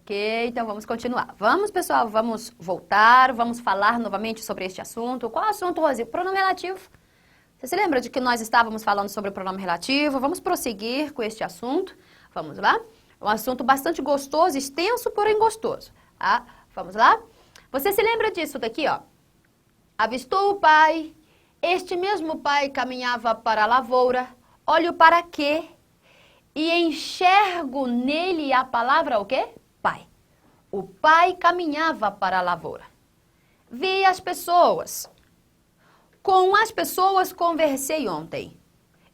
Ok, então vamos continuar. Vamos, pessoal, vamos voltar, vamos falar novamente sobre este assunto. Qual assunto, Rose? Pronome relativo. Você se lembra de que nós estávamos falando sobre o pronome relativo? Vamos prosseguir com este assunto. Vamos lá? É um assunto bastante gostoso, extenso, porém gostoso. Tá? Vamos lá? Você se lembra disso daqui, ó? Avistou o pai, este mesmo pai caminhava para a lavoura, olho para quê? E enxergo nele a palavra o quê? Pai. O pai caminhava para a lavoura. Vi as pessoas. Com as pessoas conversei ontem.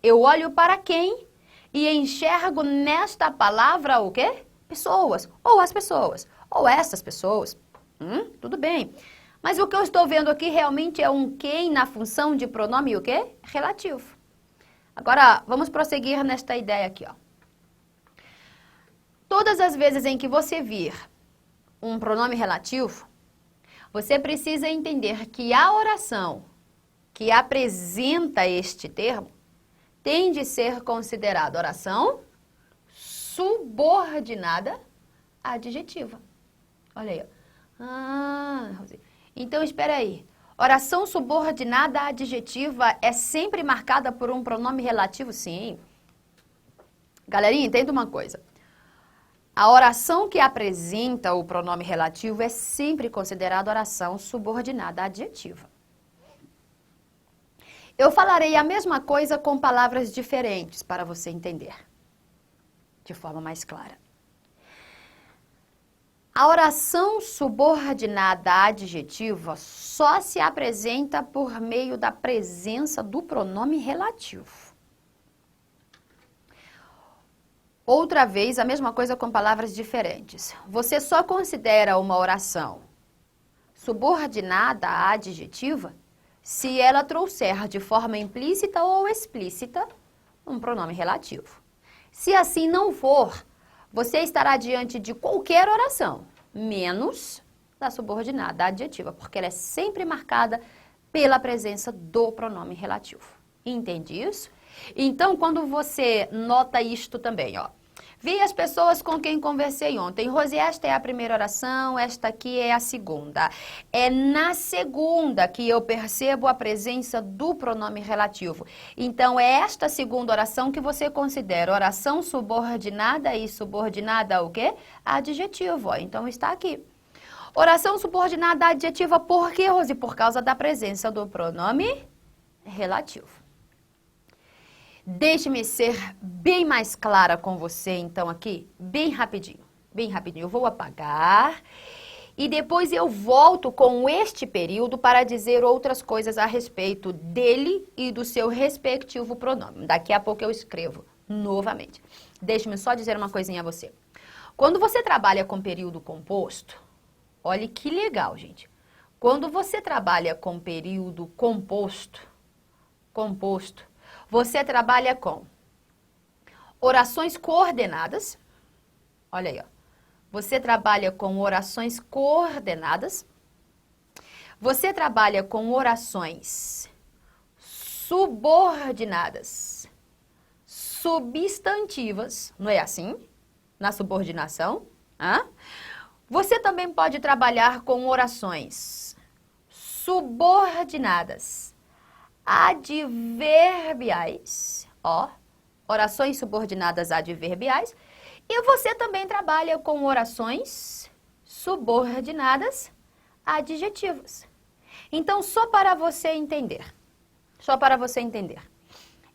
Eu olho para quem e enxergo nesta palavra o quê? Pessoas. Ou as pessoas. Ou essas pessoas. Tudo bem. Mas o que eu estou vendo aqui realmente é um quem na função de pronome o quê? Relativo. Agora, vamos prosseguir nesta ideia aqui, ó. Todas as vezes em que você vir um pronome relativo, você precisa entender que a oração que apresenta este termo tem de ser considerada oração subordinada adjetiva. Olha aí, ó. Então, espera aí. Oração subordinada adjetiva é sempre marcada por um pronome relativo? Sim. Galerinha, entenda uma coisa. A oração que apresenta o pronome relativo é sempre considerada oração subordinada adjetiva. Eu falarei a mesma coisa com palavras diferentes para você entender de forma mais clara. A oração subordinada adjetiva só se apresenta por meio da presença do pronome relativo. Outra vez, a mesma coisa com palavras diferentes. Você só considera uma oração subordinada adjetiva se ela trouxer de forma implícita ou explícita um pronome relativo. Se assim não for, você estará diante de qualquer oração, menos da subordinada adjetiva, porque ela é sempre marcada pela presença do pronome relativo. Entende isso? Então, quando você nota isto também, ó. Vi as pessoas com quem conversei ontem. Rose, esta é a primeira oração, esta aqui é a segunda. É na segunda que eu percebo a presença do pronome relativo. Então, é esta segunda oração que você considera oração subordinada e subordinada o quê? Adjetivo, ó. Então, está aqui. Oração subordinada adjetiva por quê, Rose? Por causa da presença do pronome relativo. Deixe-me ser bem mais clara com você, então, aqui, bem rapidinho. Bem rapidinho. Eu vou apagar e depois eu volto com este período para dizer outras coisas a respeito dele e do seu respectivo pronome. Daqui a pouco eu escrevo novamente. Deixe-me só dizer uma coisinha a você. Quando você trabalha com período composto, olhe que legal, gente. Quando você trabalha com período composto, você trabalha com orações coordenadas. Olha aí, ó. Você trabalha com orações coordenadas. Você trabalha com orações subordinadas, substantivas, não é assim? Na subordinação. Você também pode trabalhar com orações subordinadas adverbiais, ó, orações subordinadas adverbiais, e você também trabalha com orações subordinadas adjetivas. Então, só para você entender,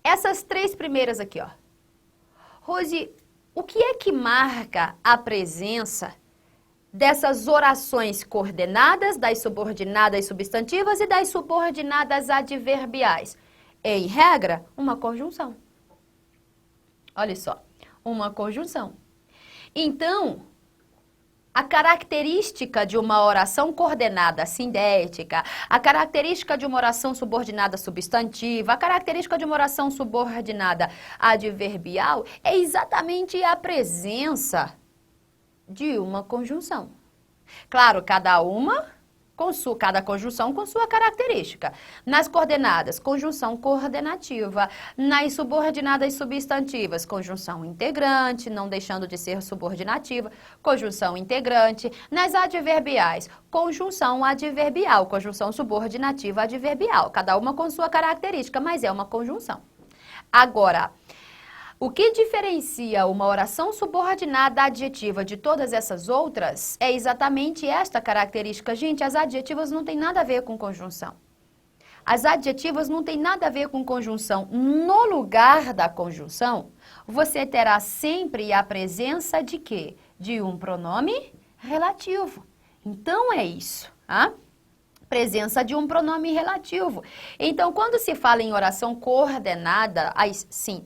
essas três primeiras aqui, ó. Rose, o que é que marca a presença dessas orações coordenadas, das subordinadas substantivas e das subordinadas adverbiais? Em regra, uma conjunção. Olha só, uma conjunção. Então, a característica de uma oração coordenada sindética, a característica de uma oração subordinada substantiva, a característica de uma oração subordinada adverbial é exatamente a presença de uma conjunção. Claro, cada uma Cada conjunção com sua característica. Nas coordenadas, conjunção coordenativa. Nas subordinadas substantivas, conjunção integrante, não deixando de ser subordinativa, conjunção integrante. Nas adverbiais, conjunção adverbial, conjunção subordinativa adverbial. Cada uma com sua característica, mas é uma conjunção. Agora, o que diferencia uma oração subordinada adjetiva de todas essas outras é exatamente esta característica. Gente, as adjetivas não têm nada a ver com conjunção. As adjetivas não têm nada a ver com conjunção. No lugar da conjunção, você terá sempre a presença de quê? De um pronome relativo. Então, é isso, tá? Presença de um pronome relativo. Então, quando se fala em oração coordenada,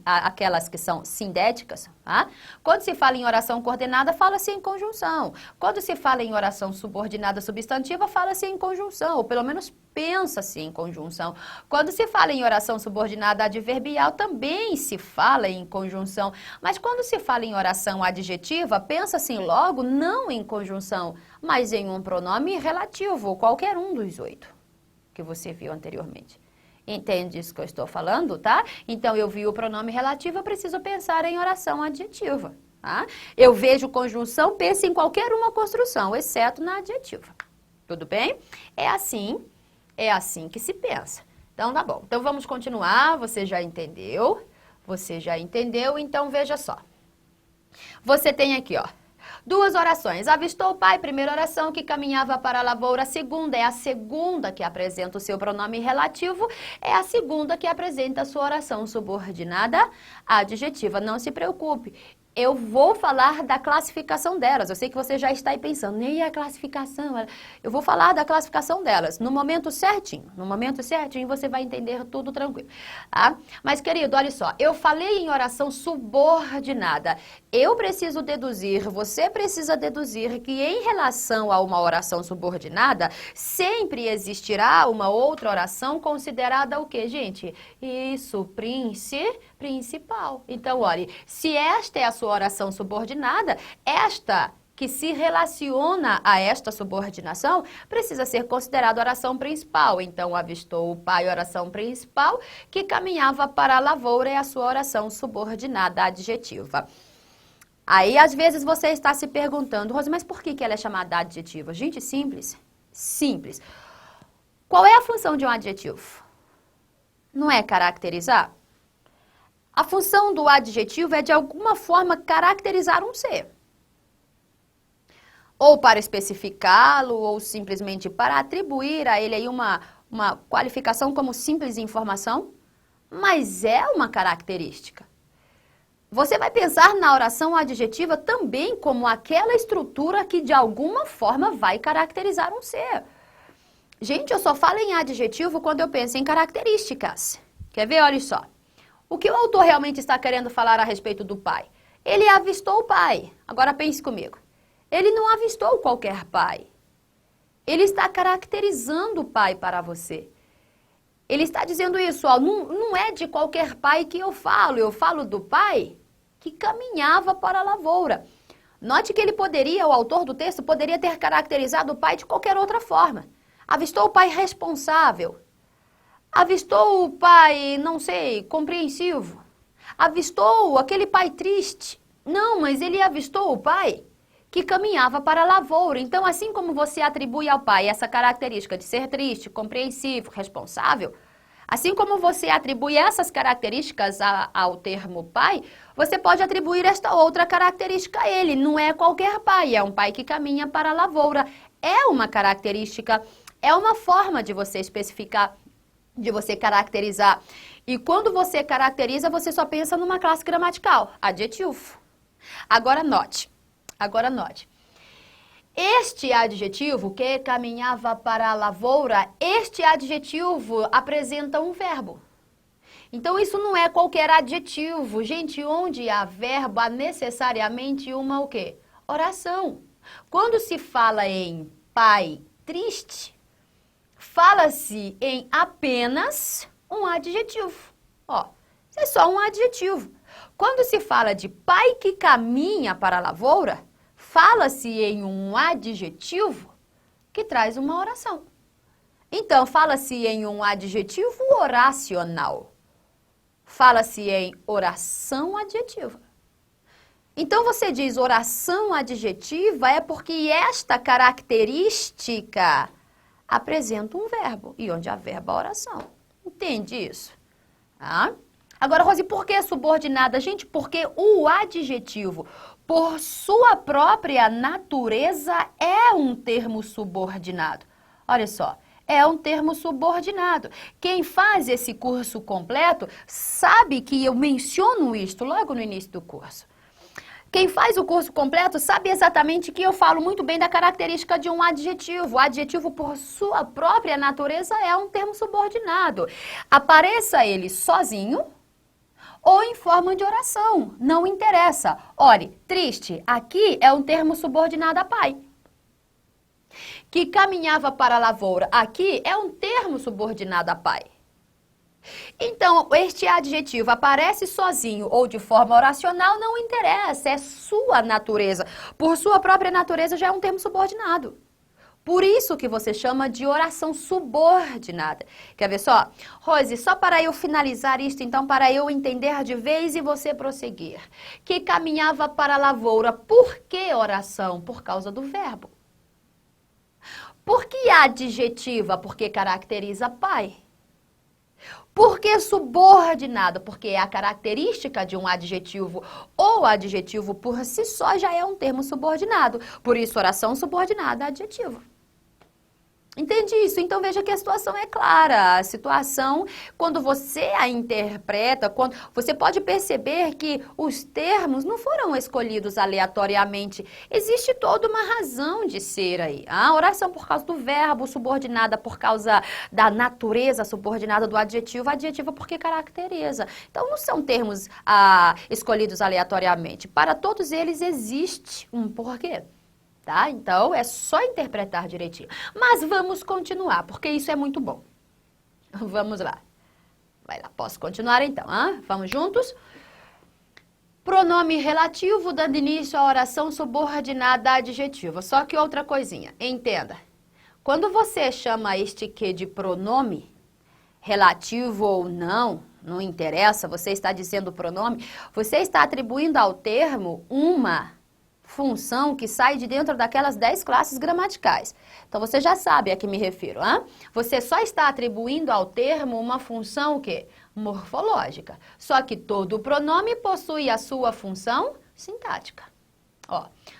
aquelas que são sindéticas, tá? Quando se fala em oração coordenada, fala-se em conjunção. Quando se fala em oração subordinada substantiva, fala-se em conjunção, ou pelo menos pensa-se em conjunção. Quando se fala em oração subordinada adverbial, também se fala em conjunção. Mas quando se fala em oração adjetiva, pensa-se logo não em conjunção, mas em um pronome relativo, qualquer um dos 8 que você viu anteriormente. Entende isso que eu estou falando, tá? Então, eu vi o pronome relativo, eu preciso pensar em oração adjetiva, tá? Eu vejo conjunção, penso em qualquer uma construção, exceto na adjetiva. Tudo bem? É assim que se pensa. Então, tá bom. Então, vamos continuar. Você já entendeu? Então, veja só. Você tem aqui, ó, 2 orações. Avistou o pai, primeira oração, que caminhava para a lavoura. A segunda é a segunda que apresenta o seu pronome relativo. É a segunda que apresenta a sua oração subordinada adjetiva. Não se preocupe. Eu vou falar da classificação delas. Eu sei que você já está aí pensando, nem a classificação. Eu vou falar da classificação delas no momento certinho. No momento certinho você vai entender tudo tranquilo. Tá? Mas, querido, olha só. Eu falei em oração subordinada. Eu preciso deduzir, você precisa deduzir que em relação a uma oração subordinada, sempre existirá uma outra oração considerada o quê, gente? Isso, principal. Então, olha, se esta é a sua oração subordinada, esta que se relaciona a esta subordinação precisa ser considerada oração principal. Então, avistou o pai, oração principal, que caminhava para a lavoura é a sua oração subordinada adjetiva. Aí, às vezes, você está se perguntando, Rose, mas por que ela é chamada adjetiva? Gente, simples. Simples. Qual é a função de um adjetivo? Não é caracterizar? A função do adjetivo é, de alguma forma, caracterizar um ser. Ou para especificá-lo, ou simplesmente para atribuir a ele aí uma qualificação como simples informação, mas é uma característica. Você vai pensar na oração adjetiva também como aquela estrutura que, de alguma forma, vai caracterizar um ser. Gente, eu só falo em adjetivo quando eu penso em características. Quer ver? Olha só. O que o autor realmente está querendo falar a respeito do pai? Ele avistou o pai. Agora pense comigo. Ele não avistou qualquer pai. Ele está caracterizando o pai para você. Ele está dizendo isso, ó, não é de qualquer pai que eu falo do pai que caminhava para a lavoura. Note que ele o autor do texto, poderia ter caracterizado o pai de qualquer outra forma. Avistou o pai responsável. Avistou o pai, não sei, compreensivo. Avistou aquele pai triste. Não, mas ele avistou o pai que caminhava para a lavoura. Então, assim como você atribui ao pai essa característica de ser triste, compreensivo, responsável, assim como você atribui essas características ao termo pai, você pode atribuir esta outra característica a ele. Não é qualquer pai, é um pai que caminha para a lavoura. É uma característica, é uma forma de você especificar, de você caracterizar. E quando você caracteriza, você só pensa numa classe gramatical, adjetivo. Agora note. Este adjetivo, que caminhava para a lavoura, este adjetivo apresenta um verbo. Então, isso não é qualquer adjetivo. Gente, onde há verbo, há necessariamente uma o quê? Oração. Quando se fala em pai triste, fala-se em apenas um adjetivo. Ó, isso é só um adjetivo. Quando se fala de pai que caminha para a lavoura, fala-se em um adjetivo que traz uma oração. Então, fala-se em um adjetivo oracional. Fala-se em oração adjetiva. Então, você diz oração adjetiva é porque esta característica apresenta um verbo. E onde há verbo, há oração. Entende isso? Ah? Agora, Rose, por que subordinada? Gente, porque o adjetivo, por sua própria natureza, é um termo subordinado. Olha só, é um termo subordinado. Quem faz esse curso completo sabe que eu menciono isto logo no início do curso. Quem faz o curso completo sabe exatamente que eu falo muito bem da característica de um adjetivo. O adjetivo, por sua própria natureza, é um termo subordinado. Apareça ele sozinho ou em forma de oração, não interessa. Olhe, triste, aqui é um termo subordinado a pai. Que caminhava para a lavoura, aqui é um termo subordinado a pai. Então, este adjetivo aparece sozinho ou de forma oracional, não interessa, é sua natureza. Por sua própria natureza já é um termo subordinado. Por isso que você chama de oração subordinada. Quer ver só? Rose, só para eu finalizar isto, então, para eu entender de vez e você prosseguir. Que caminhava para a lavoura. Por que oração? Por causa do verbo. Por que adjetiva? Porque caracteriza pai. Por que subordinado? Porque é a característica de um adjetivo ou adjetivo por si só já é um termo subordinado. Por isso, oração subordinada a adjetivo. Entende isso? Então veja que a situação é clara. A situação, quando você a interpreta, quando você pode perceber que os termos não foram escolhidos aleatoriamente. Existe toda uma razão de ser aí. A oração por causa do verbo, subordinada por causa da natureza subordinada do adjetivo, adjetivo porque caracteriza. Então não são termos escolhidos aleatoriamente. Para todos eles existe um porquê. Tá? Então, é só interpretar direitinho. Mas vamos continuar, porque isso é muito bom. Vamos lá. Vai lá, posso continuar então? Vamos juntos? Pronome relativo dando início à oração subordinada adjetiva. Só que outra coisinha, entenda. Quando você chama este que de pronome, relativo ou não, não interessa, você está dizendo pronome, você está atribuindo ao termo uma função que sai de dentro daquelas 10 classes gramaticais. Então, você já sabe a que me refiro, Você só está atribuindo ao termo uma função o quê? Morfológica. Só que todo pronome possui a sua função sintática.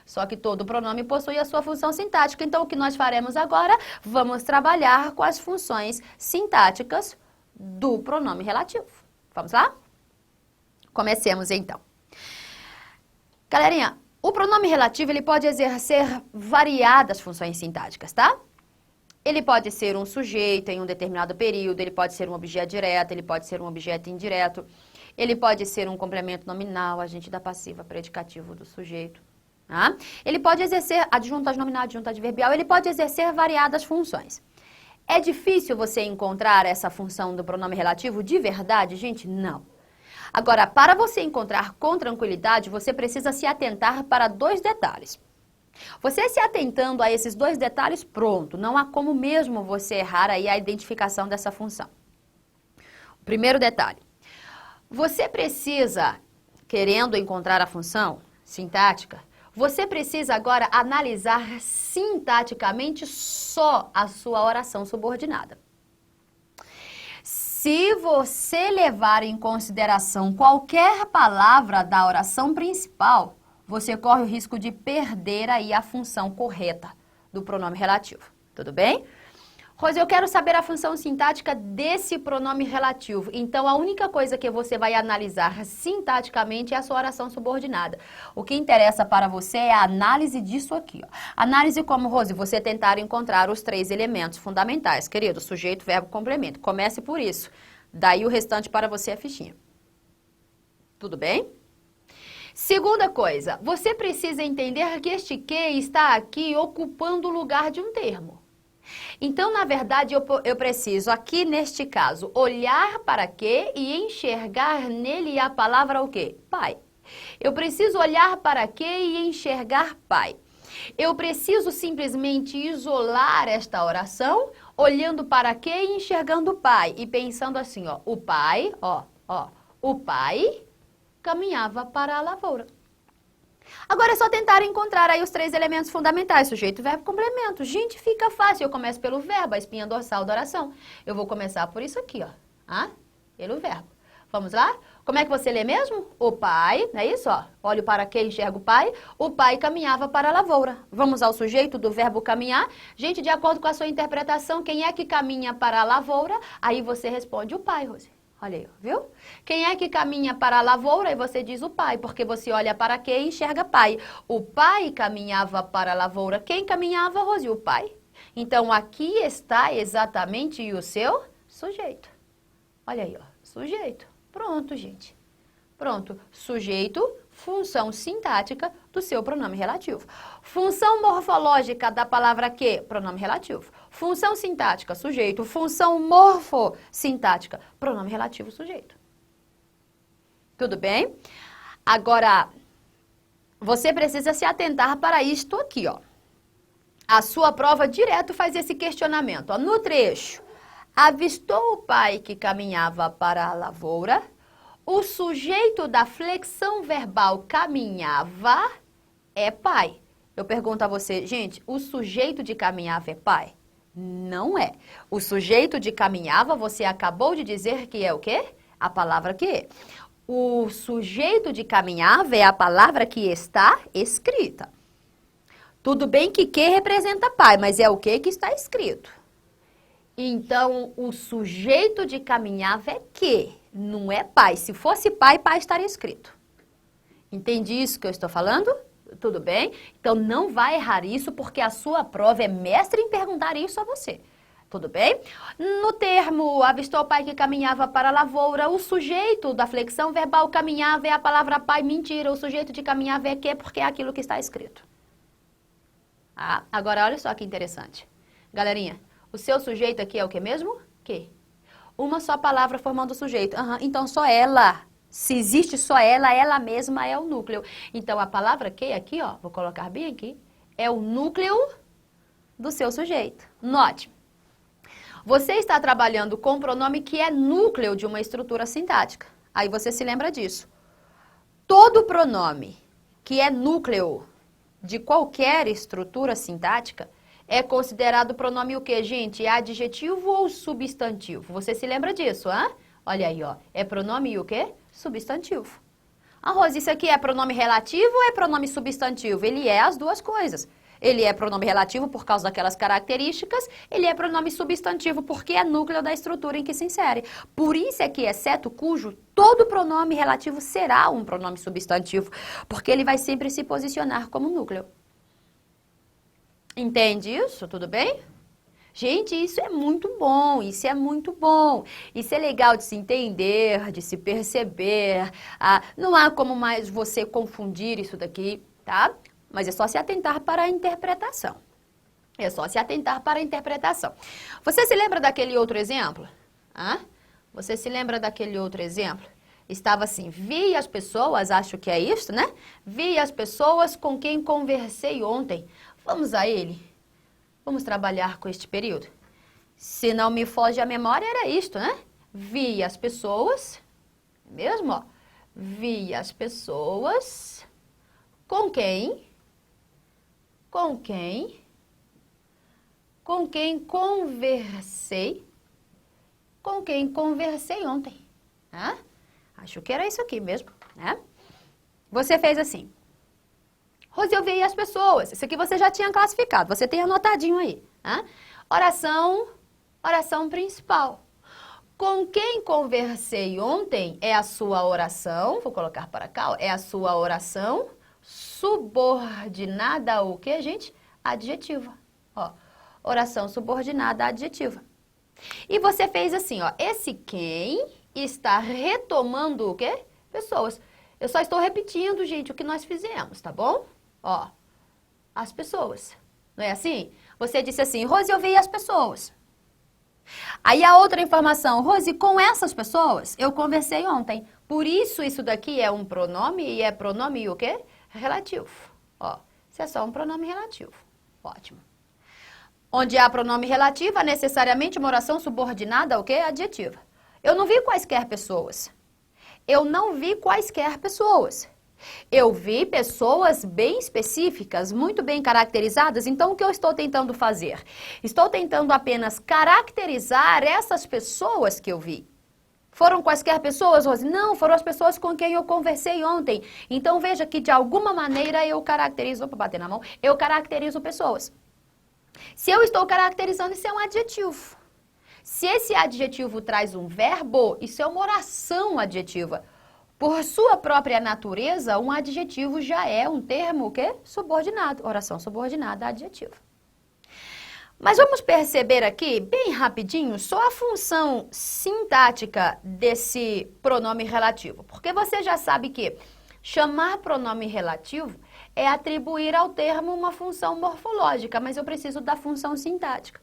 Só que todo pronome possui a sua função sintática. Então, o que nós faremos agora? Vamos trabalhar com as funções sintáticas do pronome relativo. Vamos lá? Comecemos, então. Galerinha, o pronome relativo, ele pode exercer variadas funções sintáticas, tá? Ele pode ser um sujeito em um determinado período, ele pode ser um objeto direto, ele pode ser um objeto indireto, ele pode ser um complemento nominal, agente da passiva, predicativo do sujeito, tá? Ele pode exercer adjunto adnominal, adjunto adverbial, ele pode exercer variadas funções. É difícil você encontrar essa função do pronome relativo de verdade, gente? Não. Agora, para você encontrar com tranquilidade, você precisa se atentar para 2 detalhes. Você se atentando a esses 2 detalhes, pronto, não há como mesmo você errar aí a identificação dessa função. O primeiro detalhe, você precisa, querendo encontrar a função sintática, você precisa agora analisar sintaticamente só a sua oração subordinada. Se você levar em consideração qualquer palavra da oração principal, você corre o risco de perder aí a função correta do pronome relativo. Tudo bem? Rose, eu quero saber a função sintática desse pronome relativo. Então, a única coisa que você vai analisar sintaticamente é a sua oração subordinada. O que interessa para você é a análise disso aqui. Análise como, Rose, você tentar encontrar os 3 elementos fundamentais. Querido, sujeito, verbo, complemento. Comece por isso. Daí o restante para você é fichinha. Tudo bem? Segunda coisa, você precisa entender que este que está aqui ocupando o lugar de um termo. Então, na verdade, eu preciso, aqui neste caso, olhar para que e enxergar nele a palavra o quê? Pai. Eu preciso olhar para que e enxergar pai. Eu preciso simplesmente isolar esta oração olhando para quê e enxergando o pai. E pensando assim, ó, o pai caminhava para a lavoura. Agora é só tentar encontrar aí os 3 elementos fundamentais, sujeito, verbo, complemento. Gente, fica fácil. Eu começo pelo verbo, a espinha dorsal da oração. Eu vou começar por isso aqui, ó, pelo verbo. Vamos lá? Como é que você lê mesmo? O pai, não é isso? Ó, olho para quem enxerga o pai caminhava para a lavoura. Vamos ao sujeito do verbo caminhar. Gente, de acordo com a sua interpretação, quem é que caminha para a lavoura? Aí você responde o pai, Rose. Olha aí, viu? Quem é que caminha para a lavoura? E você diz o pai, porque você olha para quem e enxerga pai. O pai caminhava para a lavoura. Quem caminhava, Rose? O pai. Então, aqui está exatamente o seu sujeito. Olha aí, ó, sujeito. Pronto, gente. Pronto. Sujeito, função sintática do seu pronome relativo. Função morfológica da palavra que? Pronome relativo. Função sintática, sujeito. Função morfossintática, pronome relativo, sujeito. Tudo bem? Agora, você precisa se atentar para isto aqui, ó. A sua prova direto faz esse questionamento, ó. No trecho, avistou o pai que caminhava para a lavoura. O sujeito da flexão verbal caminhava é pai. Eu pergunto a você, gente, o sujeito de caminhava é pai? Não é. O sujeito de caminhava, você acabou de dizer que é o quê? A palavra que? O sujeito de caminhava é a palavra que está escrita. Tudo bem que representa pai, mas é o que está escrito. Então, o sujeito de caminhava é que, não é pai. Se fosse pai, pai estaria escrito. Entende isso que eu estou falando? Tudo bem? Então, não vai errar isso, porque a sua prova é mestre em perguntar isso a você. Tudo bem? No termo, avistou o pai que caminhava para a lavoura, o sujeito da flexão verbal caminhava é a palavra pai, mentira. O sujeito de caminhava é que, porque é aquilo que está escrito. Ah, agora, olha só que interessante. Galerinha, o seu sujeito aqui é o que mesmo? Que. Uma só palavra formando o sujeito. Então, só ela. Se existe só ela mesma é o núcleo. Então, a palavra que aqui, ó, vou colocar bem aqui, é o núcleo do seu sujeito. Note, você está trabalhando com um pronome que é núcleo de uma estrutura sintática. Aí você se lembra disso. Todo pronome que é núcleo de qualquer estrutura sintática é considerado pronome o quê, gente? Adjetivo ou substantivo? Você se lembra disso, hã? Olha aí, ó. É pronome o quê? Substantivo. Ah, Rose, isso aqui é pronome relativo ou é pronome substantivo? Ele é as duas coisas. Ele é pronome relativo por causa daquelas características, ele é pronome substantivo porque é núcleo da estrutura em que se insere. Por isso é que, exceto cujo, todo pronome relativo será um pronome substantivo, porque ele vai sempre se posicionar como núcleo. Entende isso? Tudo bem? Gente, isso é muito bom, isso é muito bom. Isso é legal de se entender, de se perceber. Não há como mais você confundir isso daqui, tá? Mas é só se atentar para a interpretação. É só se atentar para a interpretação. Você se lembra daquele outro exemplo? Você se lembra daquele outro exemplo? Estava assim, vi as pessoas, acho que é isso, né? Vi as pessoas com quem conversei ontem. Vamos a ele. Vamos trabalhar com este período. Se não me foge a memória, era isto, né? Vi as pessoas, mesmo, ó. Vi as pessoas com quem conversei ontem. Acho que era isso aqui mesmo, né? Você fez assim. Rose, eu vi as pessoas. Isso aqui você já tinha classificado, você tem anotadinho aí. Oração principal. Com quem conversei ontem é a sua oração, vou colocar para cá, ó, é a sua oração subordinada ao quê, gente? Adjetiva. Ó, oração subordinada adjetiva. E você fez assim, ó, esse quem está retomando o quê? Pessoas. Eu só estou repetindo, gente, o que nós fizemos, tá bom? Ó, as pessoas. Não é assim? Você disse assim, Rose, eu vi as pessoas. Aí a outra informação, Rose, com essas pessoas eu conversei ontem. Por isso daqui é um pronome e é pronome o quê? Relativo. Ó, isso é só um pronome relativo. Ótimo. Onde há pronome relativo, há necessariamente uma oração subordinada ao quê? Adjetiva. Eu não vi quaisquer pessoas. Eu não vi quaisquer pessoas. Eu vi pessoas bem específicas, muito bem caracterizadas. Então, o que eu estou tentando fazer? Estou tentando apenas caracterizar essas pessoas que eu vi. Foram quaisquer pessoas, Rose? Não, foram as pessoas com quem eu conversei ontem. Então, veja que de alguma maneira eu caracterizo... Opa, bater na mão. Eu caracterizo pessoas. Se eu estou caracterizando, isso é um adjetivo. Se esse adjetivo traz um verbo, isso é uma oração adjetiva. Por sua própria natureza, um adjetivo já é um termo o quê? Subordinado. Oração subordinada adjetiva. Mas vamos perceber aqui, bem rapidinho, só a função sintática desse pronome relativo. Porque você já sabe que chamar pronome relativo é atribuir ao termo uma função morfológica, mas eu preciso da função sintática.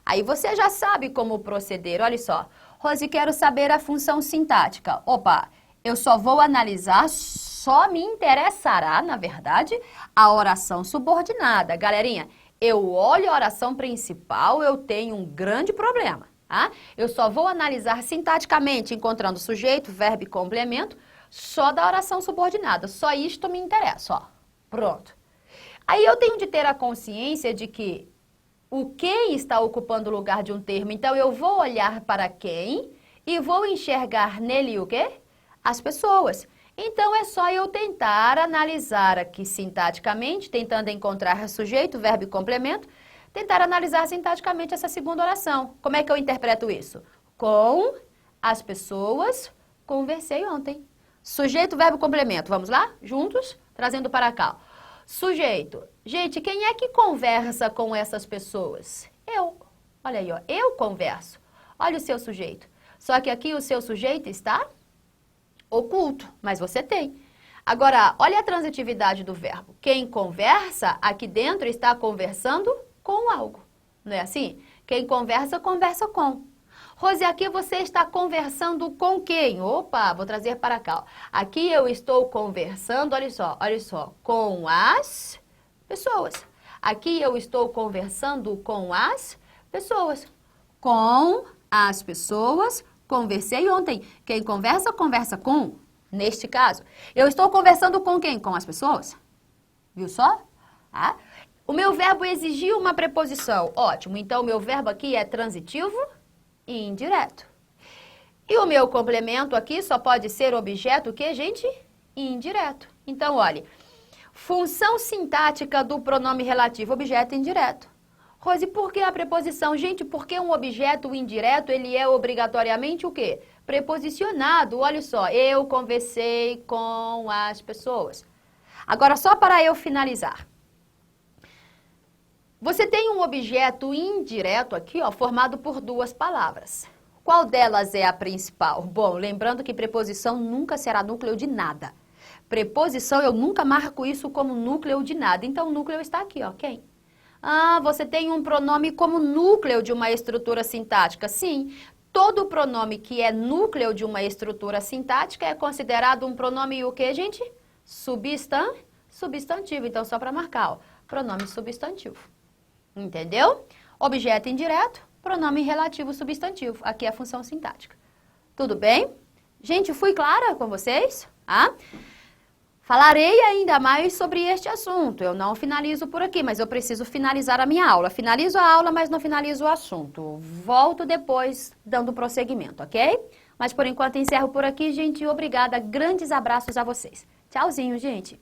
Aí você já sabe como proceder. Olha só, Rose, quero saber a função sintática. Opa, eu só vou analisar, só me interessará, na verdade, a oração subordinada. Galerinha, eu olho a oração principal, eu tenho um grande problema. Tá? Eu só vou analisar sintaticamente, encontrando sujeito, verbo e complemento, só da oração subordinada. Só isto me interessa, ó. Pronto. Aí eu tenho de ter a consciência de que o quem está ocupando o lugar de um termo. Então, eu vou olhar para quem e vou enxergar nele o quê? As pessoas. Então, é só eu tentar analisar aqui sintaticamente, tentando encontrar sujeito, verbo e complemento, tentar analisar sintaticamente essa segunda oração. Como é que eu interpreto isso? Com as pessoas conversei ontem. Sujeito, verbo, complemento. Vamos lá? Juntos? Trazendo para cá. Sujeito. Gente, quem é que conversa com essas pessoas? Eu. Olha aí, ó. Eu converso. Olha o seu sujeito. Só que aqui o seu sujeito está oculto, mas você tem. Agora, olha a transitividade do verbo. Quem conversa, aqui dentro está conversando com algo. Não é assim? Quem conversa, conversa com. Rose, aqui você está conversando com quem? Opa, vou trazer para cá. Ó. Aqui eu estou conversando, olha só, com as pessoas. Aqui eu estou conversando com as pessoas. Com as pessoas, conversei ontem. Quem conversa, conversa com. Neste caso, eu estou conversando com quem? Com as pessoas. Viu só? Ah, o meu verbo exigiu uma preposição. Ótimo, então o meu verbo aqui é transitivo e indireto. E o meu complemento aqui só pode ser objeto o quê, gente? Indireto. Então, olhe, função sintática do pronome relativo, objeto indireto. Rose, por que a preposição? Gente, porque um objeto indireto, ele é obrigatoriamente o quê? Preposicionado. Olha só, eu conversei com as pessoas. Agora, só para eu finalizar. Você tem um objeto indireto aqui, ó, formado por duas palavras. Qual delas é a principal? Bom, lembrando que preposição nunca será núcleo de nada. Preposição, eu nunca marco isso como núcleo de nada. Então, o núcleo está aqui, ó, quem? Ah, você tem um pronome como núcleo de uma estrutura sintática. Sim, todo pronome que é núcleo de uma estrutura sintática é considerado um pronome o quê, gente? Substantivo. Então, só para marcar, ó, pronome substantivo. Entendeu? Objeto indireto, pronome relativo substantivo. Aqui é a função sintática. Tudo bem? Gente, fui clara com vocês? Ah? Falarei ainda mais sobre este assunto. Eu não finalizo por aqui, mas eu preciso finalizar a minha aula. Finalizo a aula, mas não finalizo o assunto. Volto depois dando prosseguimento, ok? Mas por enquanto encerro por aqui, gente. Obrigada. Grandes abraços a vocês. Tchauzinho, gente.